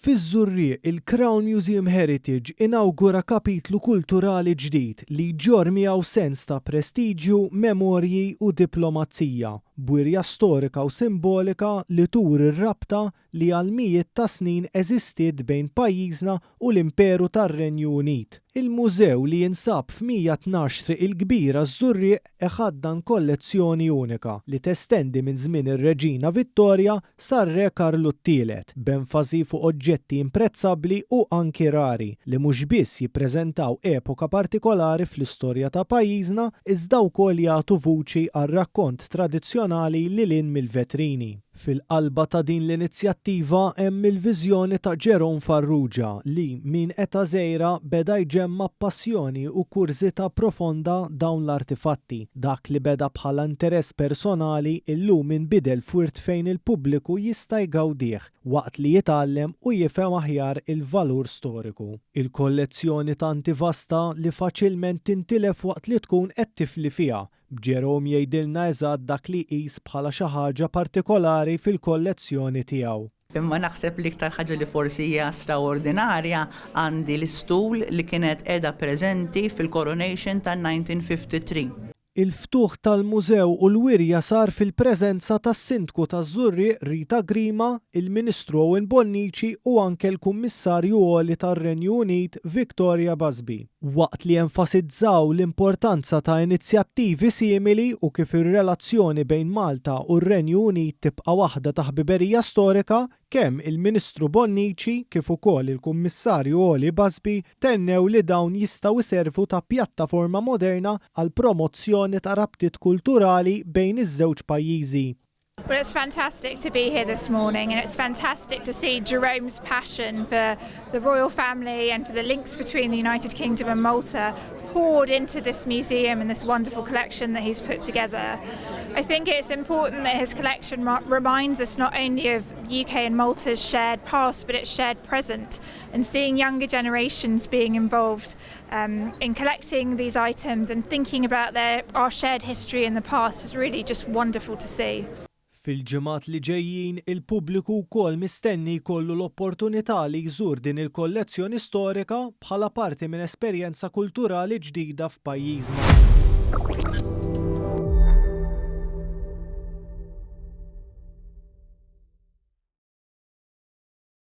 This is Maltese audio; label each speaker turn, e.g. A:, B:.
A: Fiż-Żurrieq il-Crown Museum Heritage inawgura kapitlu kulturali ġdid li jġorr miegħu sens ta' prestiġju, memorji u diplomazija, bwirja storika u simbolika li tur ir-rabta li għal mijiet ta' snin eżistiet bejn pajjiżna u l-Imperu tar-Renju Unit. Il-mużew li jinsab f'112 Triq il-Kbira Żurrieq iħaddan kollezzjoni unika li testendi minn żmien ir-Reġina Vittorja sar-Re Karlu t-Tielet, b'enfasi fuq oġġetti imprezzabbli u anki rari li mhux biss jippreżentaw epoka partikolari fl-istorja ta' pajjiżna iżda wkoll jagħtu vuċi għar-rakkont tradizzjonali lil hinn mill-vetrini. Fil-qalba ta' din l-inizjattiva hemm il-viżjoni ta' Jerome Farrugia li minn eta żgħira beda jġemma passjoni u kurżità profonda dawn l-artifatti. Dak li beda bħala interess personali illum inbidel fwirt fejn il-pubbliku jista' jgawdih waqt li jitgħallem u jifhem aħjar il-valur storiku. Il-kollezzjoni tanti vasta li faċilment tintilef waqt li tkun qed tifli fiha. B'Jerome jgħidilna eżatt dak li qis bħala xi ħaġa partikolari fil-kollezzjoni tiegħu.
B: Imma naħseb li iktar ħaġa li forsi hija straordinarja għandi l-istul li kienet qiegħda preżenti fil-coronation tan-1953.
A: Il-ftuħ tal-mużew u l-wirja sar fil-preżenza tas-Sindku taż-Żurrieq Rita Grima, il-Ministru Owen Bonnici u anke l-Kummissarju Għoli tar-Renju Unit Victoria Busby. Waqt li enfasizzaw l-importanza ta' inizjattivi simili u kif ir-relazzjoni bejn Malta u r-Renju Unit tibqa' waħda ta' ħbiberija storika, kemm il-Ministru Bonnici kif ukoll il-Kummissarju Għoli Busby tennew li dawn jistgħu jservu ta' pjattaforma moderna għal promozzjoni ta' rabtiet kulturali bejn iż-żewġ pajjiżi.
C: Well, it's fantastic to be here this morning, and it's fantastic to see Jerome's passion for the royal family and for the links between the United Kingdom and Malta poured into this museum and this wonderful collection that he's put together. I think it's important that his collection reminds us not only of the UK and Malta's shared past, but its shared present, and seeing younger generations being involved in collecting these items and thinking about our shared history in the past is really just wonderful to see.
A: Fil-ġimgħat li ġejjin il-pubbliku wkoll mistenni jkollu l-opportunità li jżur din il-kollezzjoni storika bħala parti minn esperjenza kulturali ġdida f'pajjiżna.